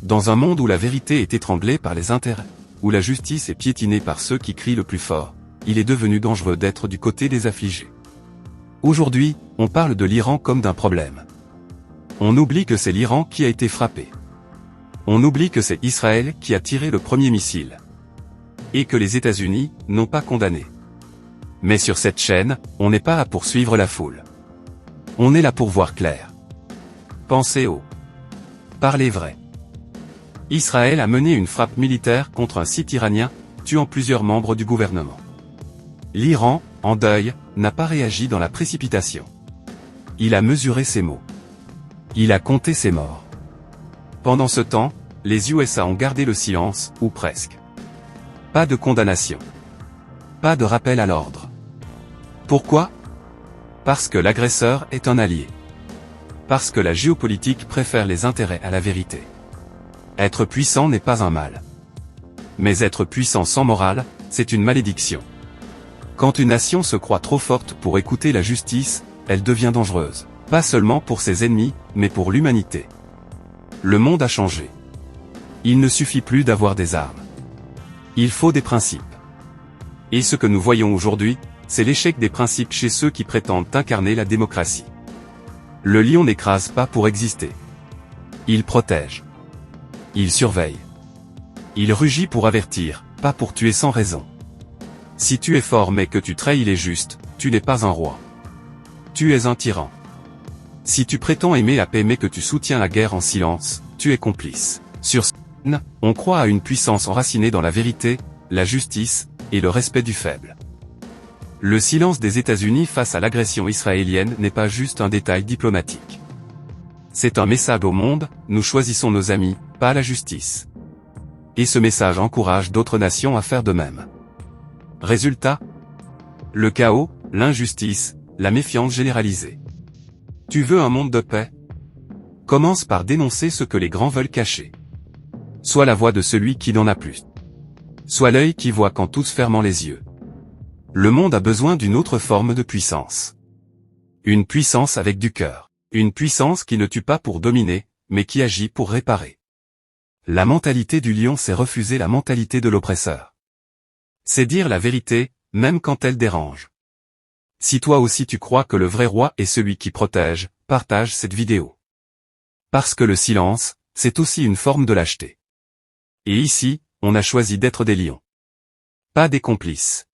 Dans un monde où la vérité est étranglée par les intérêts, où la justice est piétinée par ceux qui crient le plus fort, il est devenu dangereux d'être du côté des affligés. Aujourd'hui, on parle de l'Iran comme d'un problème. On oublie que c'est l'Iran qui a été frappé. On oublie que c'est Israël qui a tiré le premier missile. Et que les États-Unis n'ont pas condamné. Mais sur cette chaîne, on n'est pas là pour suivre la foule. On est là pour voir clair. Pensez haut. Parlez vrai. Israël a mené une frappe militaire contre un site iranien, tuant plusieurs membres du gouvernement. L'Iran, en deuil, n'a pas réagi dans la précipitation. Il a mesuré ses mots. Il a compté ses morts. Pendant ce temps, les USA ont gardé le silence, ou presque. Pas de condamnation. Pas de rappel à l'ordre. Pourquoi? Parce que l'agresseur est un allié. Parce que la géopolitique préfère les intérêts à la vérité. Être puissant n'est pas un mal. Mais être puissant sans morale, c'est une malédiction. Quand une nation se croit trop forte pour écouter la justice, elle devient dangereuse. Pas seulement pour ses ennemis, mais pour l'humanité. Le monde a changé. Il ne suffit plus d'avoir des armes. Il faut des principes. Et ce que nous voyons aujourd'hui, c'est l'échec des principes chez ceux qui prétendent incarner la démocratie. Le lion n'écrase pas pour exister. Il protège. Il surveille. Il rugit pour avertir, pas pour tuer sans raison. Si tu es fort mais que tu trahis les justes, tu n'es pas un roi. Tu es un tyran. Si tu prétends aimer la paix mais que tu soutiens la guerre en silence, tu es complice. Sur ce scène, on croit à une puissance enracinée dans la vérité, la justice, et le respect du faible. Le silence des États-Unis face à l'agression israélienne n'est pas juste un détail diplomatique. C'est un message au monde, nous choisissons nos amis, pas la justice. Et ce message encourage d'autres nations à faire de même. Résultat? Le chaos, l'injustice, la méfiance généralisée. Tu veux un monde de paix? Commence par dénoncer ce que les grands veulent cacher. Sois la voix de celui qui n'en a plus. Sois l'œil qui voit qu'en tous fermant les yeux. Le monde a besoin d'une autre forme de puissance. Une puissance avec du cœur. Une puissance qui ne tue pas pour dominer, mais qui agit pour réparer. La mentalité du lion, c'est refuser la mentalité de l'oppresseur. C'est dire la vérité, même quand elle dérange. Si toi aussi tu crois que le vrai roi est celui qui protège, partage cette vidéo. Parce que le silence, c'est aussi une forme de lâcheté. Et ici, on a choisi d'être des lions. Pas des complices.